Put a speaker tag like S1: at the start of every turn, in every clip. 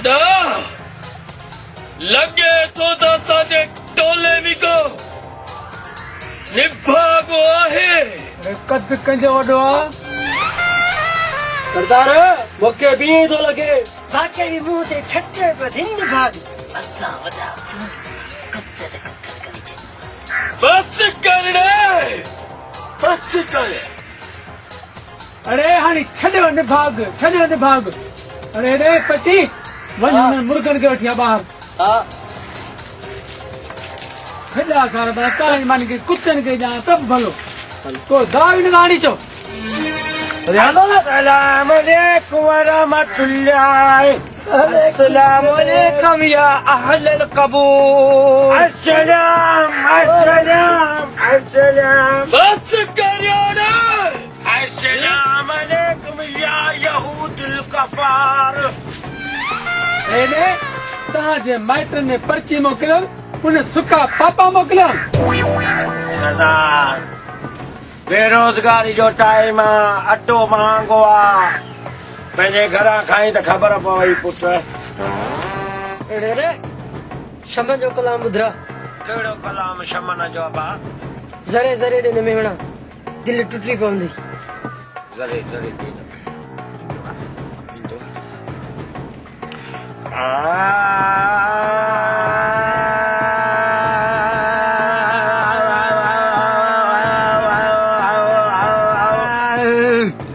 S1: सदा लगे तो साजे टोले को निभागो आहे
S2: कद कंजो वडो
S3: सरदार मोके भी तो लगे
S4: बाके भी मुंह ते छट्टे पे दिन भाग असा वदा कत्ते करी
S1: बस कर रे बस कर
S2: अरे हानी छड़े ने भाग अरे रे पट्टी वण मुर्गन के उठिया बाहर
S3: हां
S2: खड़ा कर बड़ा काई मान के कुत्तन के जा तब भलो को दावी नानी चो
S3: अस्सलाम वालेकुम व रहमतुल्लाह अस्सलाम वालेकुम या अहल कबूल अस्सलाम
S1: बस कर रे
S3: अस्सलाम वालेकुम या यहूदुल कफार
S2: एने ता जे माइटर ने पर्ची मोकलन उन सुका पापा मोकलन
S3: सरदार बेरोजगारी जो टाइम अटो महंगो आ पंहिंजे घरां खाई त ख़बर पवई पुट
S4: रे रे शमन जो कलाम बुधरा
S3: कहिड़ो कलाम शमन जो बा
S4: जरे जरे ने मेवणा दिल टुटी पवंदी
S3: ज़रे ज़रे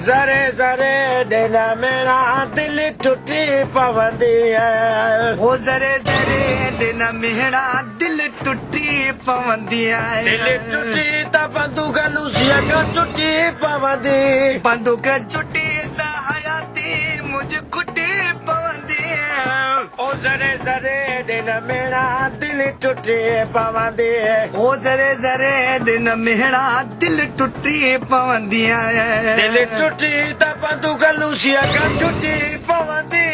S3: ज़रे ज़रे दिन मेरा दिल टुटी पवंदी है
S5: ओ जरे जरे दिन मेरा दिल टुटी पवंदी है
S3: दिल टुटी त बंदूक लूसिया का टुटी पवंदी
S5: बंदूक छुट्टी त हयाती मुझ खुटी पवंदी है
S3: ओ ज़रे ज़रे दिन मेरा दिल टुटी पवंदी है
S5: ओ जरे जरे दिन मेरा दिल टुटी पवंदी है
S3: दिल टुटी त बंदूक लूसिया का टुटी पवंदी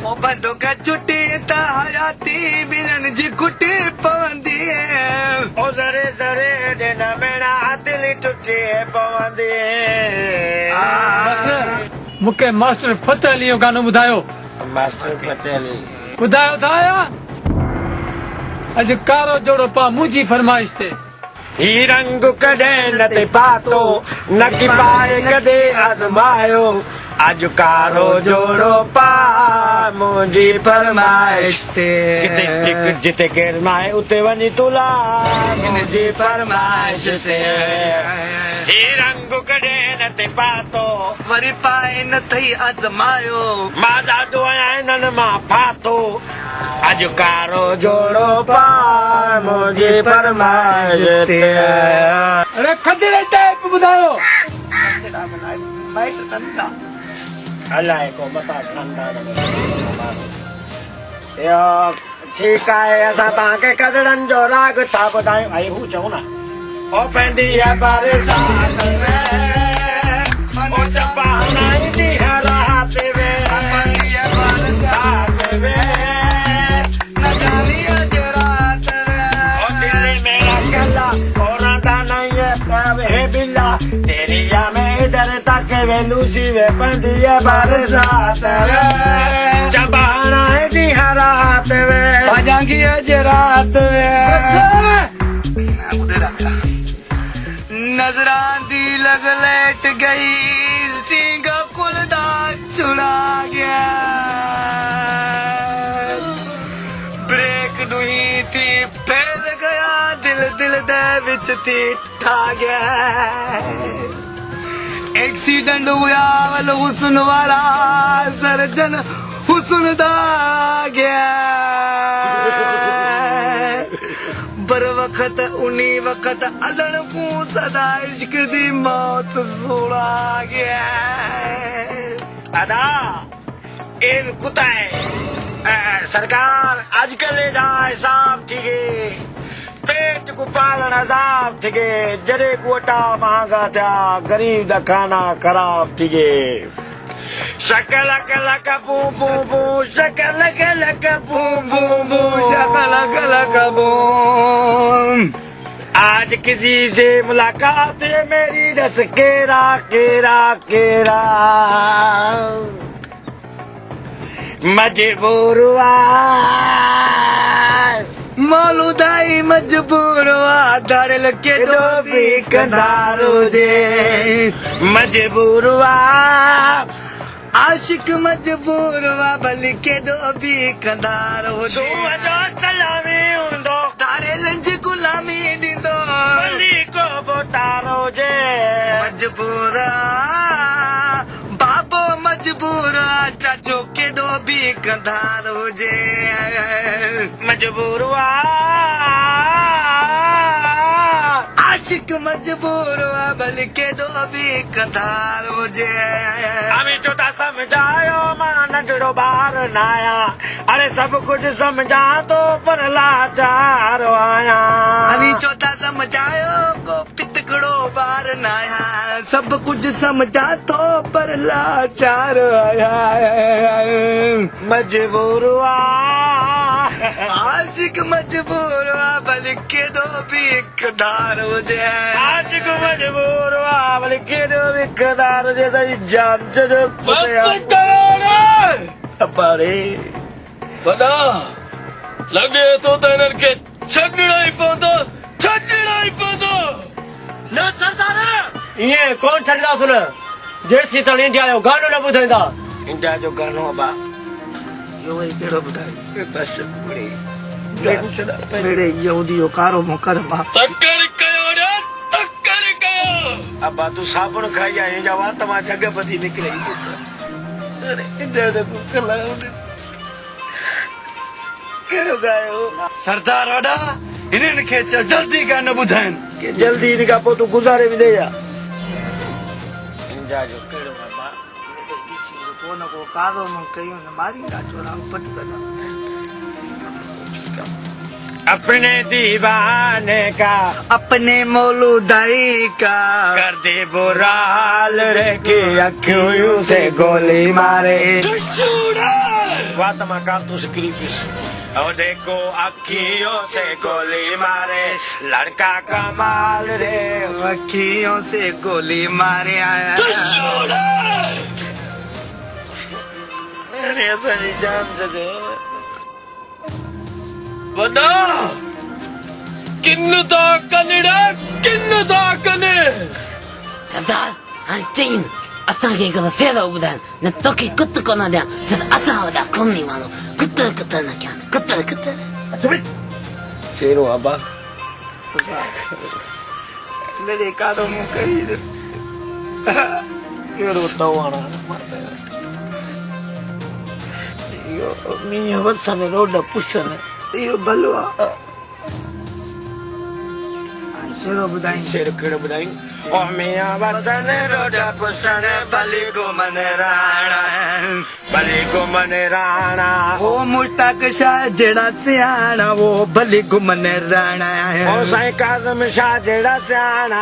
S5: ओ बंदूक छुट्टी त हयाती बिरन जी खुटी पवंदी है
S3: ओ ज़रे ज़रे दिन मेरा दिल टुटी पवंदी
S2: बस मुके मास्टर फतेह अली जो गानो बुधायो
S3: मास्टर पटेल
S2: बुधायो थाया अज कारो जोड़ो पा मुझी फरमाइश ते
S3: ही रंग कॾहिं न ते पातो न की पाए कॾहिं आज़मायो अॼु कारो जोड़ो पा मुंहिंजी फरमाइश ते जिते गिरमाए उते वञी तुला मुंहिंजी फरमाइश ते ही रंग कॾहिं न ते पातो
S5: वरी पाए न थई आज़मायो
S3: मां ॾाढो आहियां इन्हनि मां फाथो अॼु कारो जोड़ो पा मुंहिंजी फरमाइश ते
S2: अरे खजरे टाइप बुधायो
S5: माइट तंजा
S3: अलाए को मता खानदान यो ठीकु आहे असां तव्हांखे कजड़नि जो राग था ॿुधायूं ऐं हू चऊं न ओ पवंदी आहे बरसात में ओ चंपा हणाईंदी है रात में
S5: पवंदी है बरसात
S3: में
S5: न जानी अज रात में
S3: ओ दिल्ली मेरा कला ओ रंदा नहीं है हे बिल्ला तेरी या में इधर तक वे लूसी वे पवंदी है बरसात में चंपा हणाईंदी है रात में
S5: भजांगी अज रात में नजरां दी लग लेट गई स्टिंग कुलदा चुना गया ब्रेक दुही थी फैल गया दिल दिल दे विच थी ठा गया एक्सीडेंट हुआ वल हुस्न वाला सर्जन हुस्न दा गया बर वक्त उन्हीं वक्त अलण पू सदा इश्क दी मौत सोड़ा गया
S3: अदा इन कुताए सरकार आजकल जा हिसाब थी गए पेट को पालन अजाब थी गए जरे गोटा महंगा था गरीब दा खाना खराब थी गए शकल कलक बू बू बू शकल कलक बू बू बू शकल कलक बू आज किसी से मुलाकात है मेरी रस केरा केरा केरा मजबूर
S5: मौलूदाई मजबूर धड़ल के डोबी कंधारो जे
S3: मजबूर
S5: आशिक मजबूर भली के डोबी कंधारो जे
S3: सलामी हूंदो
S5: तारे लंज गुलामी ॾींदो
S3: भली को बोतारो जे
S5: मजबूर बाबो मजबूर चाचो के डोबी कंधारो जे
S3: मजबूर
S5: आशिक मजबूर भली के डोबी कंधारो जे
S3: अभी छोटा समझायो मां नंढड़ो ॿार न आहियां अरे सभु कुझु समझा तो पर लाचार आहियां
S5: अभी चौथा समझायो को पितकड़ो बार न आया सब कुछ समझा तो पर लाचार आया
S3: मजबूर
S5: आशिक मजबूर भले के डोबी कंधार हो जे
S3: आशिक मजबूर भले के डोबी कंधार हो जे तेरी जान जो
S1: बस करो ने
S3: अपारे
S1: वॾा लॻे थो त हिननि खे छॾणो ई पवंदो
S3: न सरदार
S2: ईअं कोन छॾींदासीं न जेसीं ताईं इंडिया जो गानो न ॿुधाईंदा
S3: इंडिया जो गानो अबा
S5: यो वही केड़ो बुधाई
S3: बस
S5: मेरे यहूदी यो कारो मुकर बा
S1: तकड़ कयो ने तकड़ कयो
S3: अबा तू साबुण खाई आई जवा तमा जग बधी निकले अरे इंडिया जो कला केड़ो गायो
S5: सरदार वडा इन्हनि खे चओ जल्दी गानो ॿुधाइनि
S3: कि जल्दी इनका पो तू गुजारे भी दे जा इंडिया जो केड़ो बाबा
S5: को न को कारो में कयूं न मारींदा चोरा पट कदा
S3: अपने दीवाने का
S5: अपने मौलूदाई का
S3: कर दे बुरा हाल रे की अखियों से गोली मारे वाह तमा कारतूस क्रीपिस और देखो अखियों से गोली मारे लड़का कमाल रे
S5: अखियों से गोली मारे आया
S3: अरे अपनी जान से दे
S1: वॾा किन था कनि
S4: सरदार हाणे चईं असांखे हिकिड़ो फेरो ॿुधाइनि न तोखे कुत कोन ॾियां छो त असां वॾा खूनी माण्हू कुतर कुतर न कयां कुतर
S3: शेरो अबा
S5: मेरे कारो में कई
S3: केड़ो तवाना यो मी वसन रोड पुछन
S5: यो बलवा शेरो बुधाई
S3: शेर केड़ो बुधाई ओ मियां वसन रोड पुछन भली घुमन राणा
S5: ओ मुश्ताक शाह जेड़ा सियाणा वो भली घुमन राणा
S3: ओ साईं काज़म शाह जेड़ा सियाणा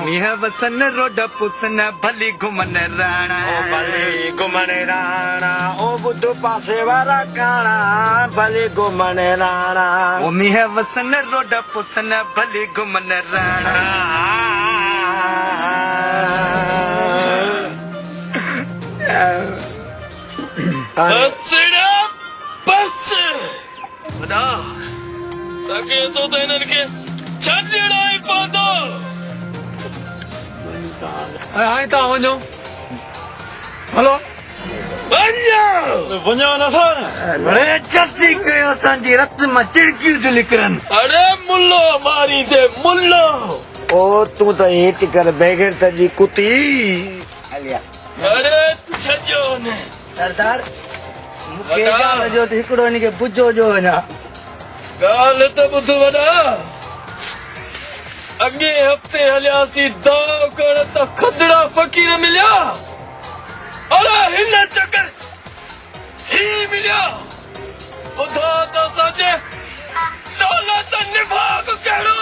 S5: मिह वसन रोड पुसन भली घुमन राणा
S3: ओ भली घुमन राणा ओ बुद्धू पासे वारा काणा भली घुमन राणा
S5: ओ मिह वसन रोड पुसन भली घुमन राणा
S1: बस बस वॾा लॻे थो त हिननि खे छॾणो ई पवंदो
S2: हाणे तव्हां वञो हलो
S1: वञो
S5: अरे जल्दी कयो असांजी रत मां चिड़कियूं थियूं निकिरनि
S1: अरे मुल्लो मारी दे मुल्लो
S3: ओ तू तो हेठ कर बेगैर तजी कुती हलिया
S1: अरे छॾियो न
S5: सरदार मूंखे ॻाल्हि जो त हिकिड़ो हिनखे बुझो जो वञा
S1: ॻाल्हि त ॿुध वॾा अॻे हफ़्ते हलियासीं दाव करण त खदड़ा फ़क़ीर मिलिया अरे हिन चकर ही मिलिया ॿुधा त असांजे दौलत निभाग कहिड़ो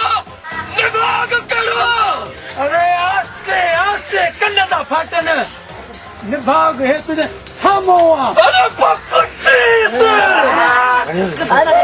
S2: अरे आस्ते आस्ते कन था फाटनि निभाग हे तुंहिंजे साम्हूं आहे
S1: अरे पकड़ीस
S4: अरे